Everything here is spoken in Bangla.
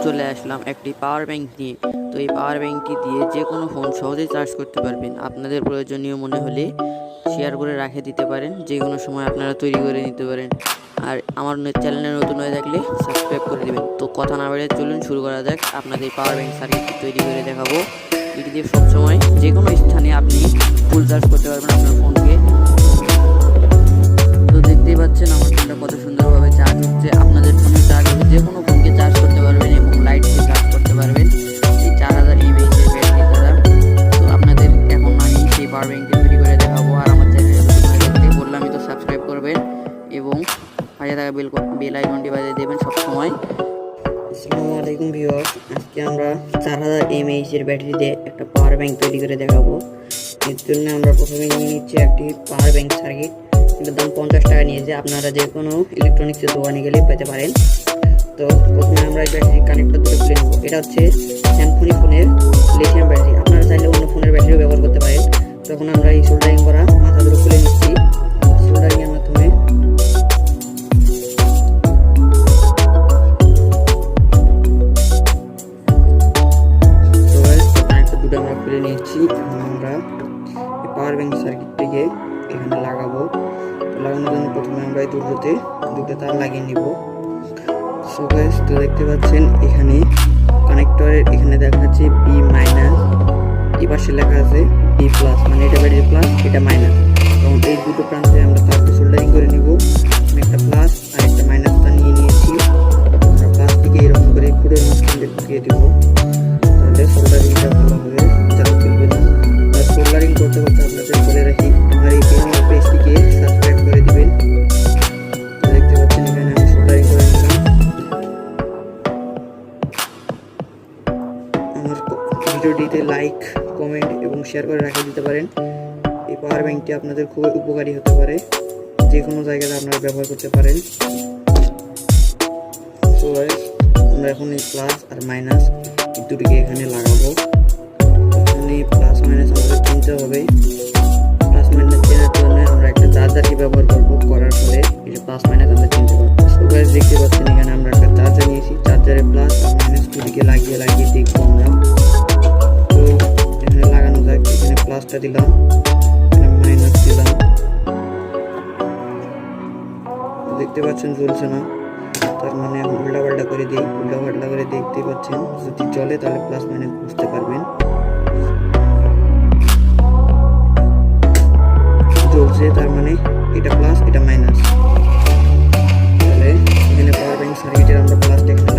চলে আসলাম একটি পাওয়ার ব্যাংক নিয়ে। তো এই পাওয়ার ব্যাংকটি দিয়ে যে কোনো ফোন সহজেই চার্জ করতে পারবেন। আপনাদের প্রয়োজনীয় মনে হলে শেয়ার করে রেখে দিতে পারেন, যে কোনো সময় আপনারা তৈরি করে নিতে পারেন। আর আমার চ্যানেলে নতুন হয়ে থাকলে সাবস্ক্রাইব করে দেবেন। তো কথা না বেড়ে চলুন শুরু করা যাক। আপনাদের পাওয়ার ব্যাংক সার্কিটটি তৈরি করে দেখাবো। এটি দিয়ে সবসময় যে কোনো স্থানে আপনি ফুল চার্জ করতে পারবেন আপনার ফোনকে। তো দেখতেই পাচ্ছেন আমার ফোনটা কত সুন্দরভাবে চার্জ হচ্ছে। আপনাদের ফোনে চার্জ হবে, যে কোনো ফোনকে চার্জ করতে পারবেন এবং লাইট দিয়ে চার্জ করতে পারবেন এই 4000 mAh এর ব্যাটারি দ্বারা। তো আপনাদের এখন আমি সেই পাওয়ার ব্যাংকটি তৈরি করে দেখাবো। আর আমার চ্যানেলে নতুন হয়ে থাকলে বললামই তো সাবস্ক্রাইব করবেন এবং পাশে থাকা বেল আইকনটি বাজিয়ে দেবেন সবসময়। আসসালামু আলাইকুম ভিউয়ার্স, আজকে আমরা 4000 mAh এর ব্যাটারি দিয়ে একটা পাওয়ার ব্যাংক তৈরি করে দেখাবো। এর জন্য আমরা প্রথমে নিয়ে নিচ্ছি একটি পাওয়ার ব্যাংক সার্কিট। এটার দাম 50 টাকা নিয়েছে, আপনারা যে কোনো ইলেকট্রনিক্সের দোকানে গেলে পেতে পারেন। তো প্রথমে আমরা এই ব্যাটারি কানেক্টর দুটো খুলে নেব। এটা হচ্ছে স্যামসং ফোনের লিথিয়াম ব্যাটারি, আপনারা চাইলে অন্য ফোনের ব্যাটারিও ব্যবহার করতে পারেন। তখন আমরা এই সোল্ডারিং করা মাথা দুটো খুলে নিচ্ছি সোল্ডারিংয়ের মাধ্যমে। আমরা খুলে নিয়েছি। এখন আমরা পাওয়ার ব্যাংক সার্কিটটিকে এখানে লাগাবো। লাগানোর জন্য প্রথমে আমরা এই দুটো তার লাগিয়ে নিব। সো গাইস, তো দেখতে পাচ্ছেন এখানে কানেক্টরের এখানে দেখা যাচ্ছে বি মাইনাস, এই পাশে লেখা আছে বি প্লাস, মানে এটা ব্যাটারি প্লাস এটা মাইনাস। এবং এই দুটো প্রান্তে আমরা তারকে সোল্ডারিং করে নিব। একটা প্লাস আর একটা মাইনাস তার নিয়ে নিয়েছি। আমরা প্লাসটিকে এরকম করে পুরোর মাঝখানে ঢুকিয়ে দিব, তাহলে সোল্ডারিংটা ভালো হবে, চাপ চলবে না। আর সোল্ডারিং করতে করতে আপনাদের বলে রাখি, আমার এই পেজটিকে সাবস্ক্রাইব করে দিবেন। দেখতে পাচ্ছেন এখানে আমি সোল্ডারিং করে নিলাম। আমার ভিডিওটিতে লাইক, কমেন্ট এবং শেয়ার করে রেখে দিতে পারেন। এই পাওয়ার ব্যাংকটি আপনাদের খুবই উপকারী হতে পারে, যে কোনো জায়গাতে আপনারা ব্যবহার করতে পারেন। সো গাইস, আমরা এখন এই প্লাস আর মাইনাস দুটিকে এখানে লাগাবো। এখানে প্লাস মাইনাস আমাদের চিনতে হবে। প্লাস মাইনাস চেনার জন্য আমরা একটা চার্জারকে ব্যবহার করবো, করার ফলে এই যে প্লাস মাইনাস আমরা চিনতে পারবো। সো গাইস, দেখতে পাচ্ছেন এখানে আমরা একটা চার্জার নিয়েছি, চার্জারে প্লাস আর মাইনাস দুটিকে লাগিয়ে দেখবো আমরা। তো এখানে লাগানো যাক। এখানে প্লাসটা দিলাম, এখানে মাইনাস দিলাম। দেখতে পাচ্ছেন জ্বলছে না, তার মানে এখন উল্টা পাল্টা করে দিই। উল্টা পাল্টা করে দেখতে পাচ্ছেন, যদি চলে তাহলে প্লাস মাইনাস বুঝতে পারবেন। জ্বলছে, তার মানে এটা প্লাস এটা মাইনাস। তাহলে এখানে পাওয়ার ব্যাংক সার্কিটের আমরা প্লাসটা এখানে